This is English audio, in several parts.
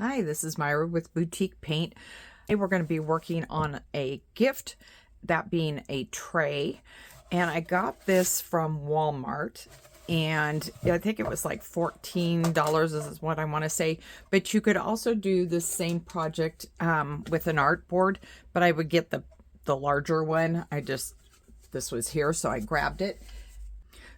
Hi, this is Myra with Boutique Paint. Today we're going to be working on a gift, that being a tray. And I got this from Walmart, and I think it was like $14 is what I want to say. But you could also do the same project with an art board, but I would get the larger one. This was here, so I grabbed it.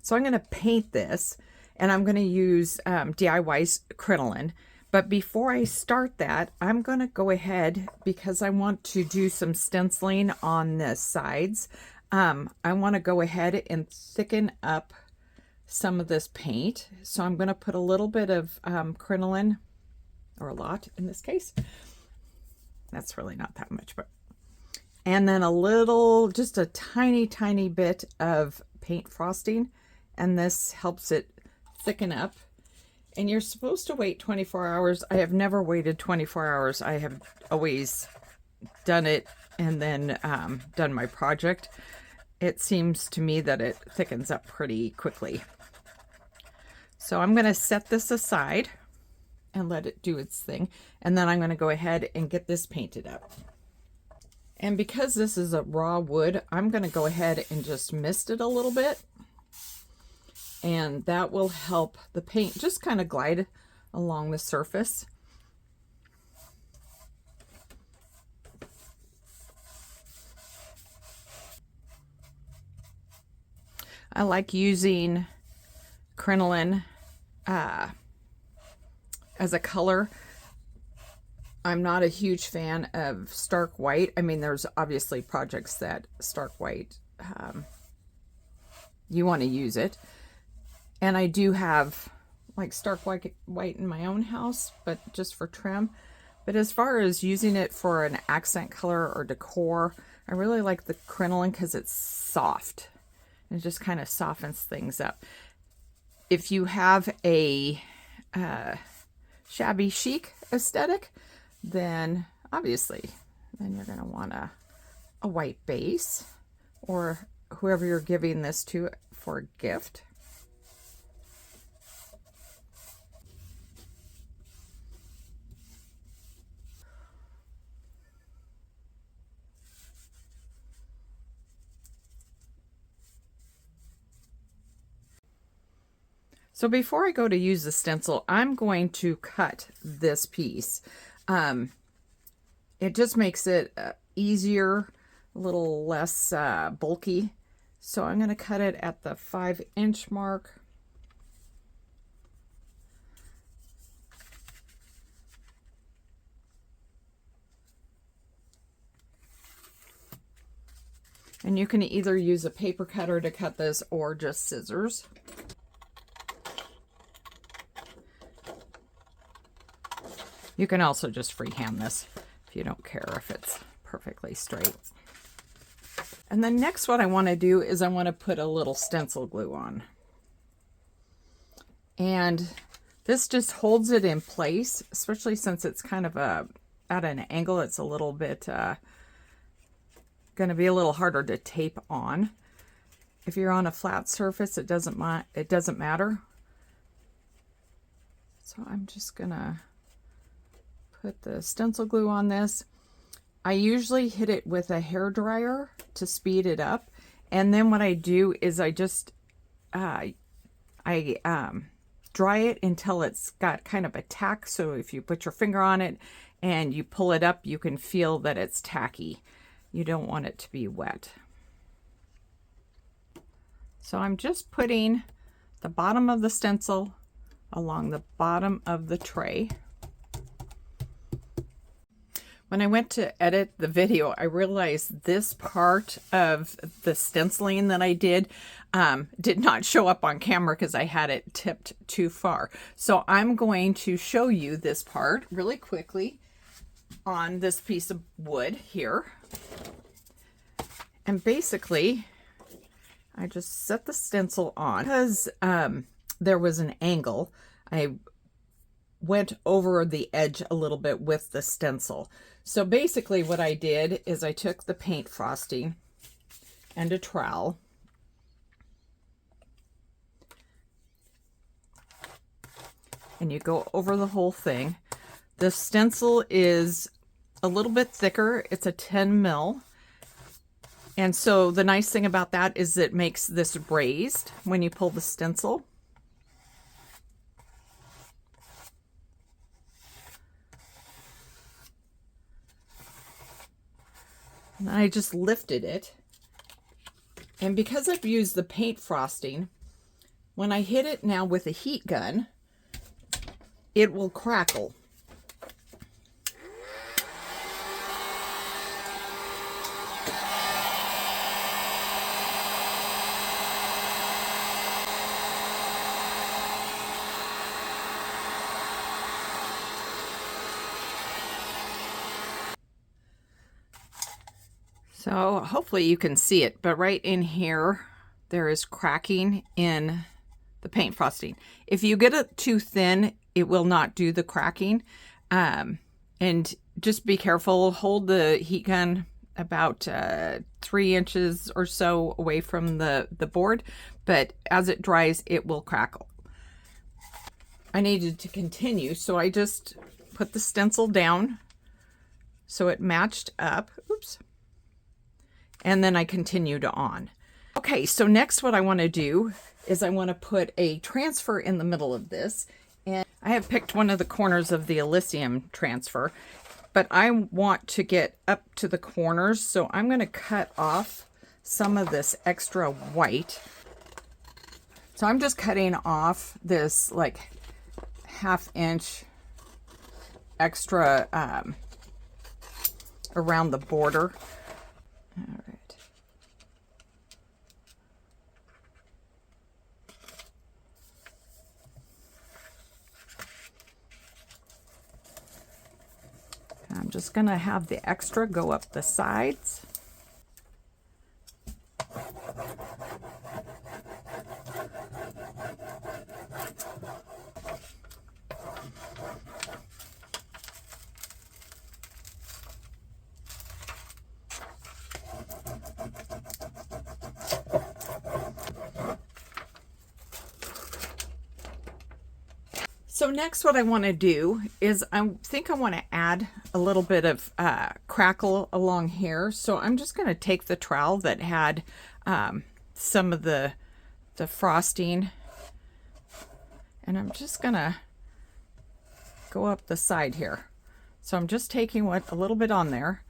So I'm going to paint this, and I'm going to use DIY crinoline. But before I start that, I'm going to go ahead, because I want to do some stenciling on the sides. I want to go ahead and thicken up some of this paint. So I'm going to put a little bit of crinoline, or a lot in this case. That's really not that much, but. And then just a tiny, tiny bit of paint frosting. And this helps it thicken up. And you're supposed to wait 24 hours. I have never waited 24 hours. I have always done it and then done my project. It seems to me that it thickens up pretty quickly. So I'm going to set this aside and let it do its thing. And then I'm going to go ahead and get this painted up. And because this is a raw wood, I'm going to go ahead and just mist it a little bit. And that will help the paint just kind of glide along the surface. I like using crinoline as a color. I'm not a huge fan of stark white. I mean, there's obviously projects that stark white, you want to use it. And I do have like stark white in my own house, but just for trim. But as far as using it for an accent color or decor, I really like the crinoline because it's soft. It just kind of softens things up. If you have a shabby chic aesthetic, then obviously, then you're going to want a white base, or whoever you're giving this to for a gift. So before I go to use the stencil, I'm going to cut this piece. It just makes it easier, a little less bulky. So I'm going to cut it at the 5-inch mark. And you can either use a paper cutter to cut this or just scissors. You can also just freehand this if you don't care if it's perfectly straight. And then next what I want to do is I want to put a little stencil glue on. And this just holds it in place, especially since it's kind of at an angle. It's a little bit going to be a little harder to tape on. If you're on a flat surface, it doesn't matter. So I'm just going to put the stencil glue on this. I usually hit it with a hair dryer to speed it up. And then what I do is I just, I dry it until it's got kind of a tack. So if you put your finger on it and you pull it up, you can feel that it's tacky. You don't want it to be wet. So I'm just putting the bottom of the stencil along the bottom of the tray. When I went to edit the video, I realized this part of the stenciling that I did not show up on camera because I had it tipped too far. So I'm going to show you this part really quickly on this piece of wood here. And basically, I just set the stencil on. Because there was an angle, I went over the edge a little bit with the stencil. So basically what I did is I took the paint frosting and a trowel, and you go over the whole thing. The stencil is a little bit thicker. It's a 10 mil. And so the nice thing about that is it makes this raised when you pull the stencil. And I just lifted it. And because I've used the paint frosting, when I hit it now with a heat gun, it will crackle. So hopefully you can see it, but right in here, there is cracking in the paint frosting. If you get it too thin, it will not do the cracking. And just be careful, hold the heat gun about 3 inches or so away from the board, but as it dries, it will crackle. I needed to continue, so I just put the stencil down so it matched up. Oops. And then I continued on. Okay, so next what I want to do is I want to put a transfer in the middle of this. And I have picked one of the corners of the Elysium transfer, but I want to get up to the corners, so I'm going to cut off some of this extra white. So I'm just cutting off this like 1/2 inch extra around the border. All right. I'm just going to have the extra go up the sides. So next what I want to do is I think I want to add a little bit of crackle along here. So I'm just going to take the trowel that had some of the frosting, and I'm just going to go up the side here. So I'm just taking a little bit on there.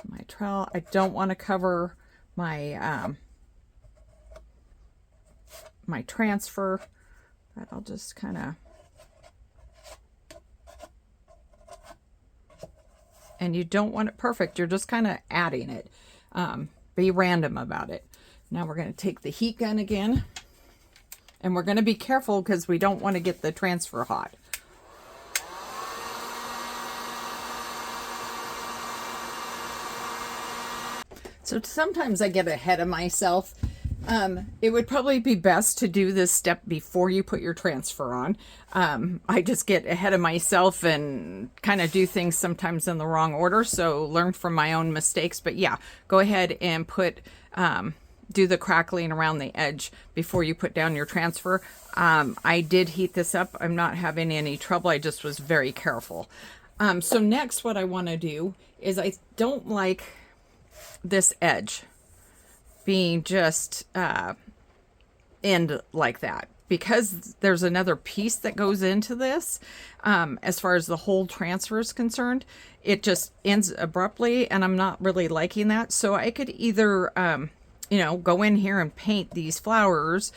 My trowel, I don't want to cover my my transfer, but I'll just kind of, and you don't want it perfect, you're just kind of adding it. Be random about it. Now we're going to take the heat gun again, and we're going to be careful because we don't want to get the transfer hot. So sometimes I get ahead of myself. It would probably be best to do this step before you put your transfer on. I just get ahead of myself and kind of do things sometimes in the wrong order. So learn from my own mistakes. But yeah, go ahead and do the crackling around the edge before you put down your transfer. I did heat this up. I'm not having any trouble. I just was very careful. So next what I want to do is, I don't like this edge being just end like that, because there's another piece that goes into this. As far as the whole transfer is concerned, it just ends abruptly, and I'm not really liking that. So I could either go in here and paint these flowers,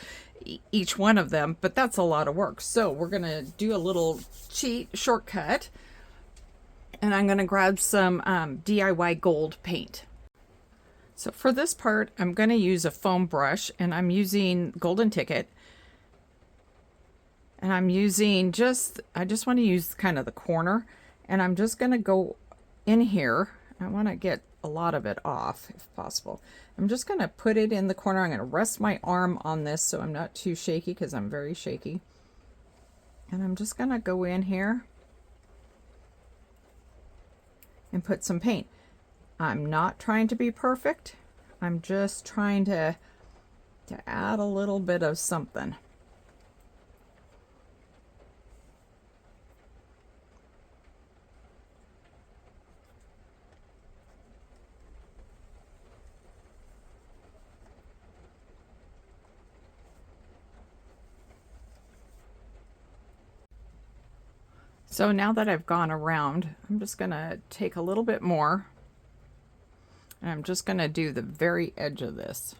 each one of them, but that's a lot of work. So we're gonna do a little shortcut, and I'm gonna grab some DIY gold paint. So for this part, I'm going to use a foam brush, and I'm using Golden Ticket. And I'm using I just want to use kind of the corner, and I'm just going to go in here. I want to get a lot of it off if possible. I'm just going to put it in the corner. I'm going to rest my arm on this so I'm not too shaky, because I'm very shaky. And I'm just going to go in here and put some paint. I'm not trying to be perfect. I'm just trying to to add a little bit of something. So now that I've gone around, I'm just gonna take a little bit more, and I'm just gonna do the very edge of this.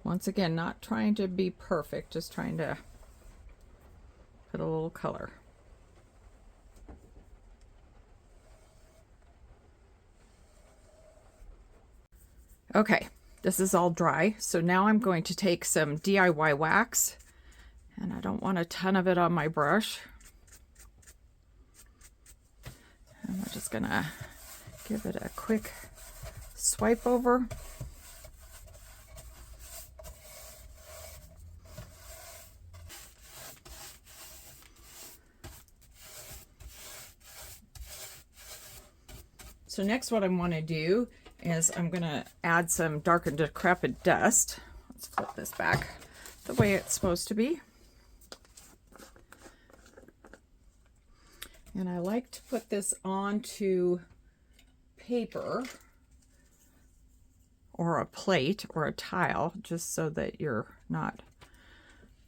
Once again, not trying to be perfect, just trying to put a little color. Okay, this is all dry. So now I'm going to take some DIY wax, and I don't want a ton of it on my brush. And we're just gonna give it a quick swipe over. So next what I want to do is I'm going to add some dark and decrepit dust. Let's flip this back the way it's supposed to be. And I like to put this onto paper or a plate or a tile, just so that you're not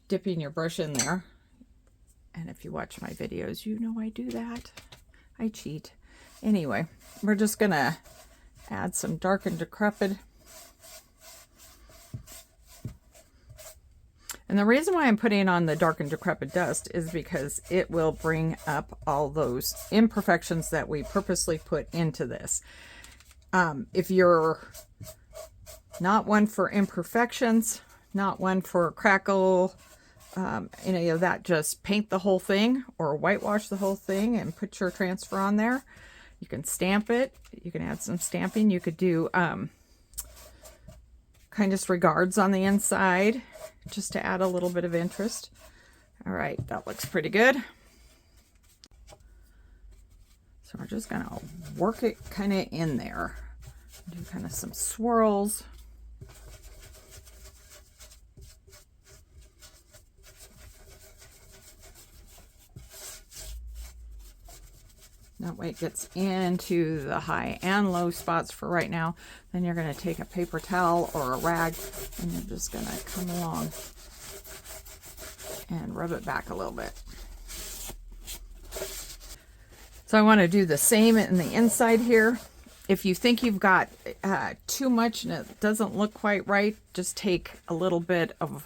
dipping your brush in there. And if you watch my videos, you know I do that. I cheat. Anyway, we're just gonna add some dark and decrepit. And the reason why I'm putting on the dark and decrepit dust is because it will bring up all those imperfections that we purposely put into this. If you're not one for imperfections, not one for crackle, any of that, just paint the whole thing or whitewash the whole thing and put your transfer on there. You can stamp it. You can add some stamping. You could do kindest regards on the inside, just to add a little bit of interest. All right, that looks pretty good. So we're just gonna work it kind of in there. Do kind of some swirls. That way it gets into the high and low spots for right now. Then you're going to take a paper towel or a rag, and you're just going to come along and rub it back a little bit. So I want to do the same in the inside here. If you think you've got too much and it doesn't look quite right, just take a little bit of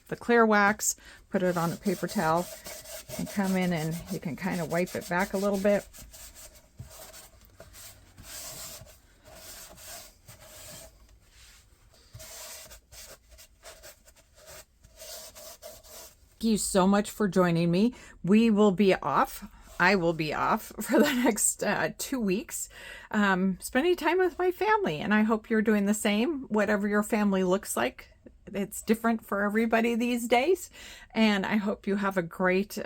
the clear wax, put it on a paper towel, and come in and you can kind of wipe it back a little bit. Thank you so much for joining me. We will be off. I will be off for the next 2 weeks, spending time with my family, and I hope you're doing the same. Whatever your family looks like, it's different for everybody these days, and I hope you have a great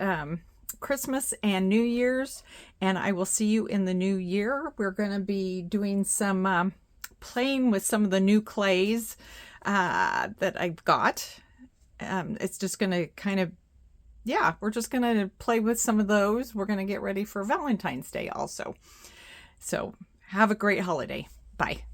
Christmas and New Year's, and I will see you in the new year. We're going to be doing some playing with some of the new clays that I've got. It's just going to kind of, yeah, we're just going to play with some of those. We're going to get ready for Valentine's Day also. So have a great holiday. Bye.